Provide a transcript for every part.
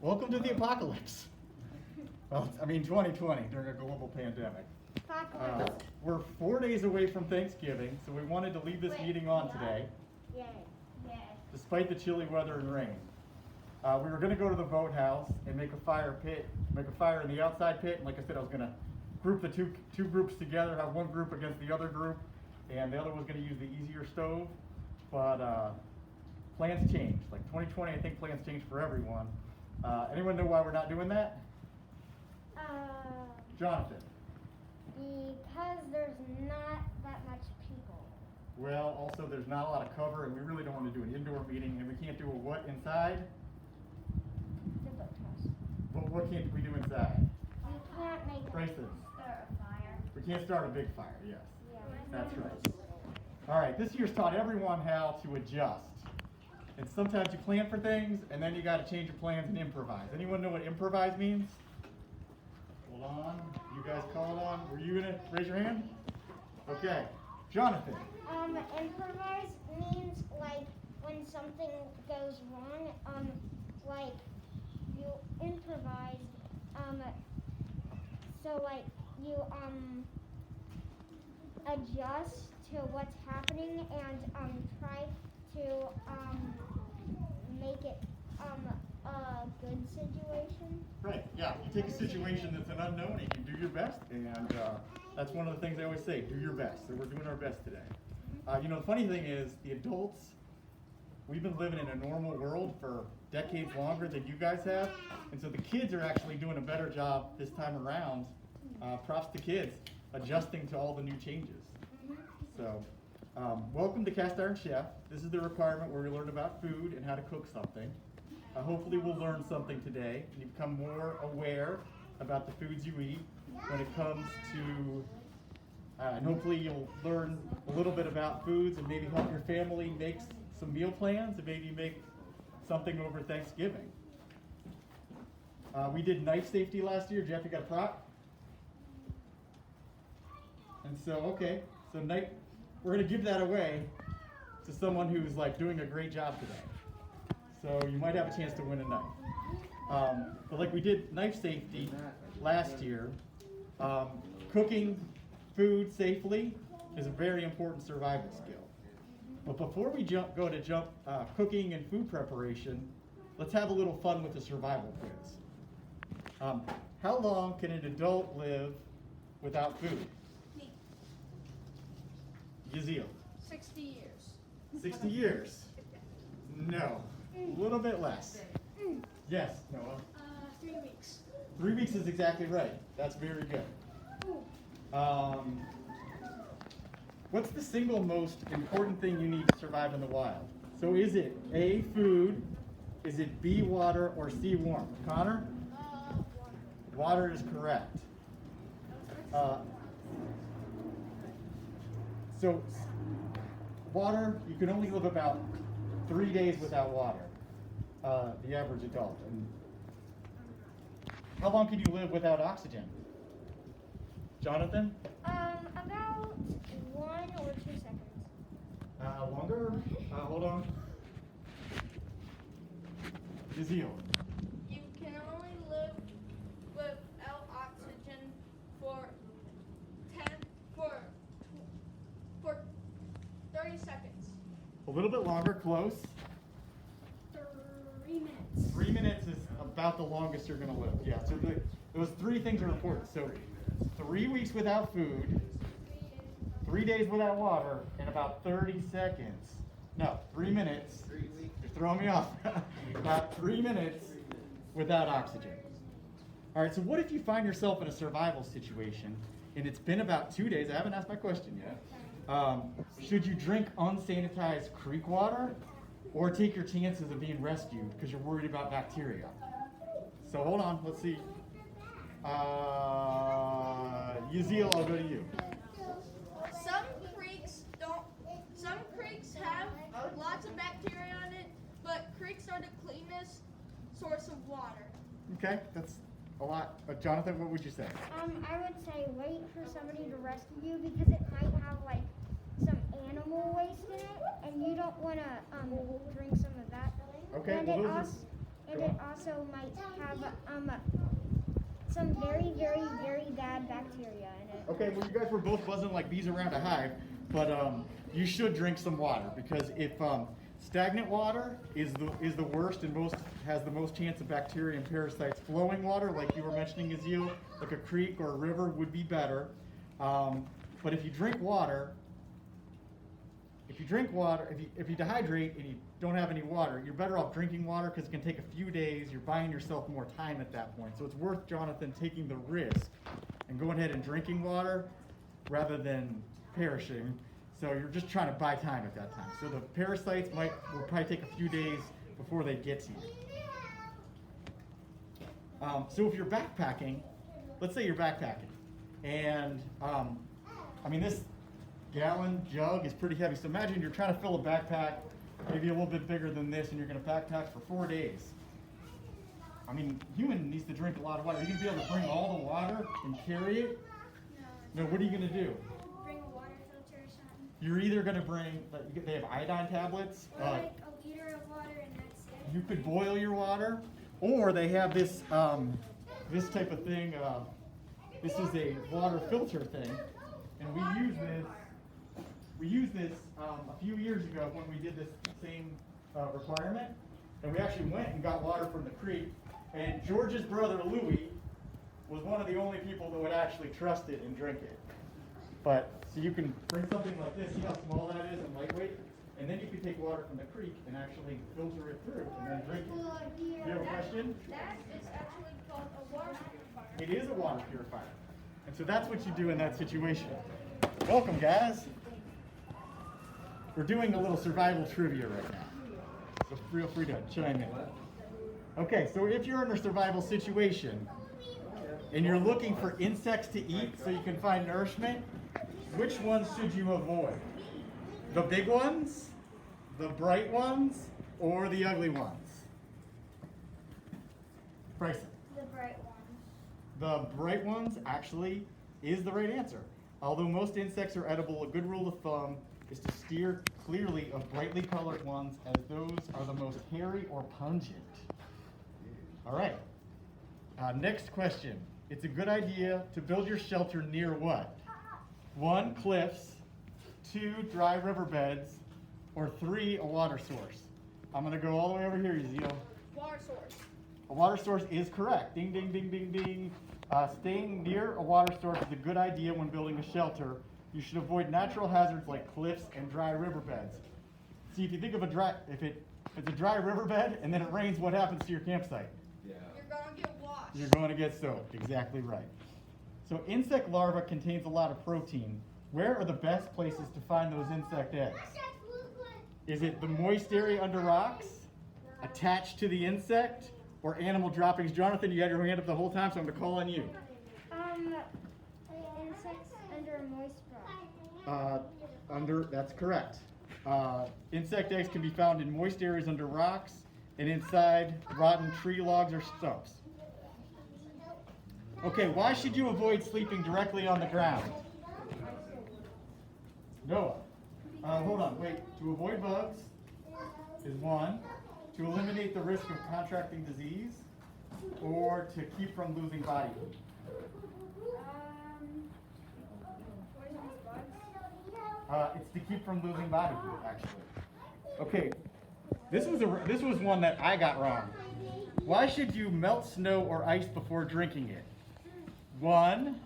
Welcome to the apocalypse. Well, I mean 2020 during a global pandemic. We're 4 days away from Thanksgiving, so we wanted to leave this meeting on today, Yay. Yay. despite the chilly weather and rain. We were going to go to the boathouse and make a fire in the outside pit, and like I said, I was going to group the two groups together, have one group against the other group, and the other was going to use the easier stove, but plans changed. Like 2020, I think plans changed for everyone. Anyone know why we're not doing that? Jonathan. Because there's not that much people. Well, also there's not a lot of cover, and we really don't want to do an indoor meeting, and we can't do a what inside? The boathouse. But what can't we do inside? You can't make Bryson. start a fire. We can't start a big fire, yes. Yeah. That's right. All right, this year's taught everyone how to adjust. And sometimes you plan for things, and then you got to change your plans and improvise. Anyone know what improvise means? Hold on. You guys call it on. Were you going to raise your hand? Okay. Jonathan. Improvise means like when something goes wrong, like you improvise, so like you adjust to what's happening and try to make it a good situation. Right, yeah. You take a situation that's an unknown and you do your best, and that's one of the things I always say, do your best. So we're doing our best today. You know, the funny thing is, the adults, we've been living in a normal world for decades longer than you guys have, and so the kids are actually doing a better job this time around. Props to kids, adjusting to all the new changes. So, welcome to Cast Iron Chef. This is the requirement where we learn about food and how to cook something. Hopefully we'll learn something today, and you become more aware about the foods you eat when it comes to, and hopefully you'll learn a little bit about foods and maybe help your family make some meal plans and maybe make something over Thanksgiving. We did knife safety last year. Jeff, you got a prop? And so, okay, so we're going to give that away to someone who's like doing a great job today. So you might have a chance to win a knife. But like we did knife safety last year, cooking food safely is a very important survival skill. But before we go to cooking and food preparation, let's have a little fun with the survival quiz. How long can an adult live without food? Yazil. 60 years. 60 years? No. A little bit less. Yes, Noah? 3 weeks. 3 weeks is exactly right. That's very good. What's the single most important thing you need to survive in the wild? So is it A, food, is it B, water, or C, warmth? Connor? Water is correct. So water, you can only live about 3 days without water, the average adult. And how long can you live without oxygen? Jonathan? About 1 or 2 seconds. Longer? Hold on. Yazil. You can only live without oxygen for 30 seconds. A little bit longer, close. 3 minutes. 3 minutes is about the longest you're going to live. Yeah, so those 3 things are important. So 3 weeks without food, 3 days without water, and about 30 seconds. No, 3 minutes. You're throwing me off. About 3 minutes without oxygen. All right, so what if you find yourself in a survival situation and it's been about 2 days? I haven't asked my question yet. Should you drink unsanitized creek water or take your chances of being rescued because you're worried about bacteria? So hold on, let's see. Yazil, I'll go to you. Some creeks have lots of bacteria on it, but creeks are the cleanest source of water. Okay, that's a lot. Jonathan, what would you say? I would say wait for somebody to rescue you because it might have like some animal waste in it, and you don't want to drink some of that. Okay, And well, it those are- also, And it also might have some very, very, very bad bacteria in it. Okay, well, you guys were both buzzing like bees around a hive, but you should drink some water, because if stagnant water is the worst and has the most chance of bacteria and parasites. Flowing water, like you were mentioning, Azil, like a creek or a river, would be better. But if you drink water, if you dehydrate and you don't have any water, you're better off drinking water, because it can take a few days. You're buying yourself more time at that point. So it's worth, Jonathan, taking the risk and going ahead and drinking water rather than perishing. So you're just trying to buy time at that time. So the parasites will probably take a few days before they get to you. So if you're backpacking, let's say you're backpacking, and this gallon jug is pretty heavy. So imagine you're trying to fill a backpack, maybe a little bit bigger than this, and you're going to backpack for 4 days. Human needs to drink a lot of water. Are you going to be able to bring all the water and carry it? No. What are you going to do? Bring a water filter or something. You're either going to bring, they have iodine tablets. Or like a liter of water and that's it. You could boil your water, or they have this this type of thing. This is a water filter thing, and we used this a few years ago when we did this same requirement, and we actually went and got water from the creek. And George's brother Louis was one of the only people that would actually trust it and drink it. But so you can bring something like this. See how small that is and lightweight. And then you can take water from the creek and actually filter it through and then drink it. Do you have a question? That is actually called a water purifier. It is a water purifier. And so that's what you do in that situation. Welcome, guys. We're doing a little survival trivia right now. So feel free to chime in. Okay, so if you're in a survival situation and you're looking for insects to eat so you can find nourishment, which ones should you avoid? The big ones, the bright ones, or the ugly ones? Bryson. The bright ones. The bright ones actually is the right answer. Although most insects are edible, a good rule of thumb is to steer clearly of brightly colored ones, as those are the most hairy or pungent. All right. Next question. It's a good idea to build your shelter near what? 1, cliffs, 2, dry riverbeds, or 3, a water source. I'm going to go all the way over here, Ezeal. Water source. A water source is correct. Ding, ding, ding, ding, ding. Staying near a water source is a good idea when building a shelter. You should avoid natural hazards like cliffs and dry riverbeds. See, if you think of if it's a dry riverbed and then it rains, what happens to your campsite? You're gonna get washed. You're going to get soaked. Exactly right. So insect larva contains a lot of protein. Where are the best places to find those insect eggs? Is it the moist area under rocks, attached to the insect, or animal droppings? Jonathan, you had your hand up the whole time, so I'm going to call on you. Insects under a moist rock. That's correct. Insect eggs can be found in moist areas under rocks and inside rotten tree logs or stumps. Okay, why should you avoid sleeping directly on the ground? Noah. Hold on, wait. To avoid bugs is 1. To eliminate the risk of contracting disease, or to keep from losing body heat? It's to keep from losing body heat, actually. Okay, this was one that I got wrong. Why should you melt snow or ice before drinking it? 1,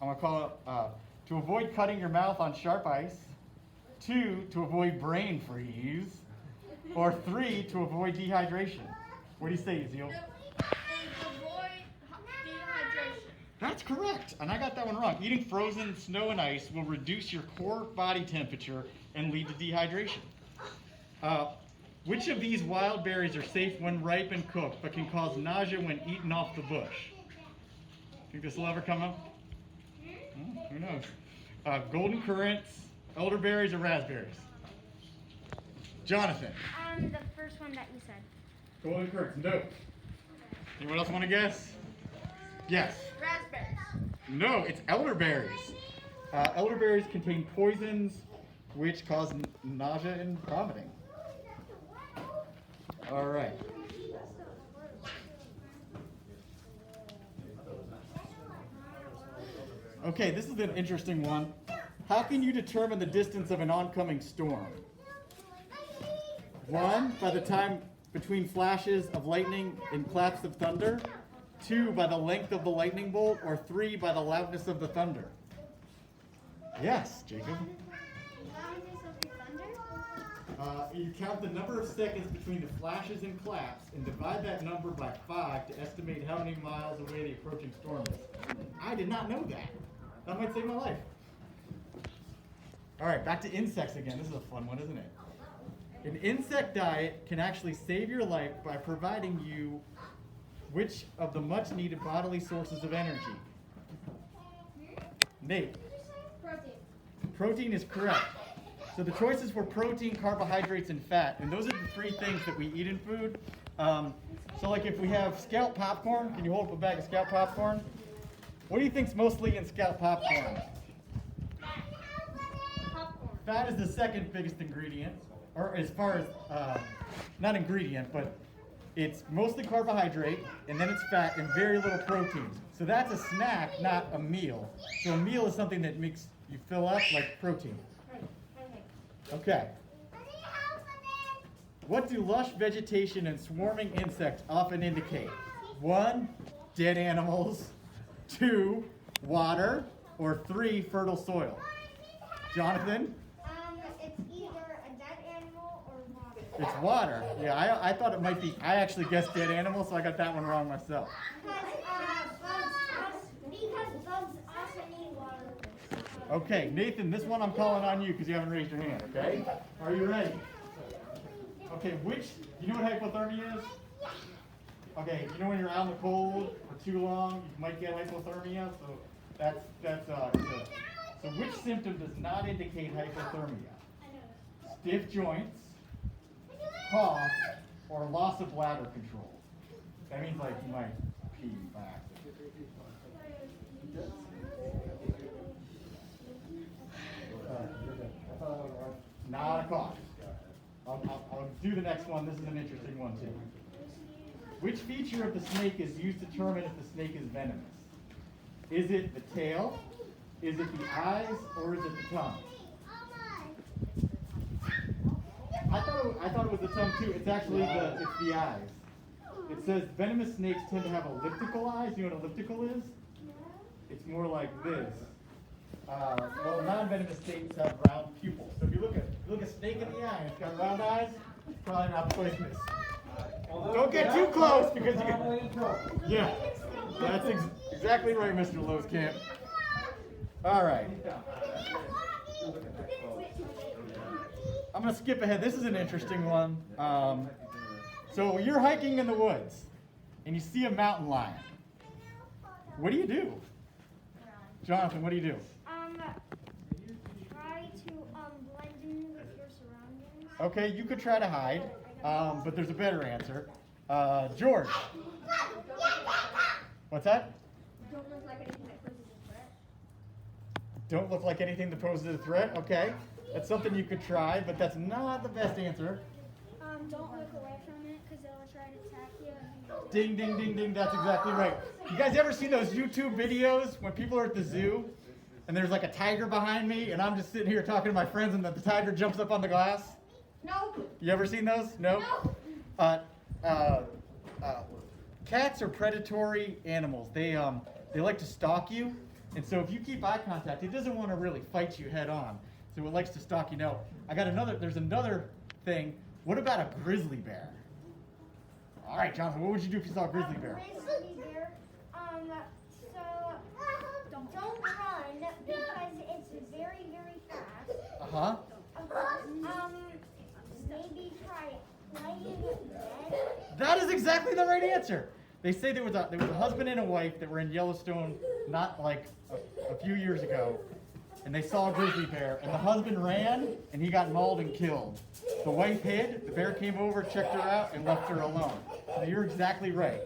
I'm gonna call it to avoid cutting your mouth on sharp ice. 2, to avoid brain freeze. Or 3, to avoid dehydration. What do you say, Ezeal? Avoid dehydration. That's correct, and I got that one wrong. Eating frozen snow and ice will reduce your core body temperature and lead to dehydration. Which of these wild berries are safe when ripe and cooked, but can cause nausea when eaten off the bush? Think this will ever come up? Who knows? Golden currants, elderberries, or raspberries? Jonathan. The first one that you said. Golden currants, no. Anyone else want to guess? Yes. Raspberries. No, it's elderberries. Elderberries contain poisons which cause nausea and vomiting. All right. Okay, this is an interesting one. How can you determine the distance of an oncoming storm? 1, by the time between flashes of lightning and claps of thunder. 2, by the length of the lightning bolt. Or 3, by the loudness of the thunder. Yes, Jacob. Loudness of the thunder? You count the number of seconds between the flashes and claps and divide that number by 5 to estimate how many miles away the approaching storm is. I did not know that. That might save my life. All right, back to insects again. This is a fun one, isn't it? An insect diet can actually save your life by providing you which of the much needed bodily sources of energy? Nate. Protein. Protein is correct. So the choices were protein, carbohydrates, and fat. And those are the 3 things that we eat in food. So like if we have Scout popcorn, can you hold up a bag of Scout popcorn? What do you think's mostly in Scout popcorn? Popcorn. Fat is the second biggest ingredient, or as far as, not ingredient, but it's mostly carbohydrate, and then it's fat and very little protein. So that's a snack, not a meal. So a meal is something that makes you fill up like protein. Okay. What do lush vegetation and swarming insects often indicate? 1, dead animals. 2, water. Or 3, fertile soil. Jonathan? It's either a dead animal or water. It's water. Yeah, I thought it might be. I actually guessed dead animal, so I got that one wrong myself. Because bugs also need water. Okay, Nathan, this one I'm calling on you because you haven't raised your hand, okay? Are you ready? Okay, you know what hypothermia is? Okay, you know when you're out in the cold for too long, you might get hypothermia, so so which symptom does not indicate hypothermia? Stiff joints, cough, or loss of bladder control. That means like you might pee by accident. Not a cough. I'll do the next one. This is an interesting one too. Which feature of the snake is used to determine if the snake is venomous? Is it the tail? Is it the eyes? Or is it the tongue? I thought it was the tongue too. It's actually it's the eyes. It says venomous snakes tend to have elliptical eyes. You know what elliptical is? It's more like this. Well, non-venomous snakes have round pupils. So if you look a snake in the eye and it's got round eyes, it's probably not poisonous. Don't get too close because you can. Yeah, that's exactly right, Mr. Loskamp. All right. I'm going to skip ahead. This is an interesting one. So you're hiking in the woods and you see a mountain lion. What do you do? Jonathan, what do you do? Try to blend in with your surroundings. Okay, you could try to hide, but there's a better answer. George. What's that? Don't look like anything that poses a threat. Don't look like anything that poses a threat? Okay. That's something you could try, but that's not the best answer. Don't look away from it because it'll try to attack you. Ding, ding, ding, ding. That's exactly right. You guys ever see those YouTube videos when people are at the zoo and there's like a tiger behind me and I'm just sitting here talking to my friends and the tiger jumps up on the glass? No. You ever seen those? No? Cats are predatory animals. They like to stalk you. And so if you keep eye contact, it doesn't want to really fight you head on. So it likes to stalk you. Now, there's another thing. What about a grizzly bear? All right, Jonathan, what would you do if you saw a grizzly bear? Grizzly bear. So don't run because it's very, very fast. Uh-huh. Maybe try laying dead. That is exactly the right answer. They say there was a husband and a wife that were in Yellowstone not like a few years ago, and they saw a grizzly bear, and the husband ran, and he got mauled and killed. The wife hid, the bear came over, checked her out, and left her alone. So you're exactly right.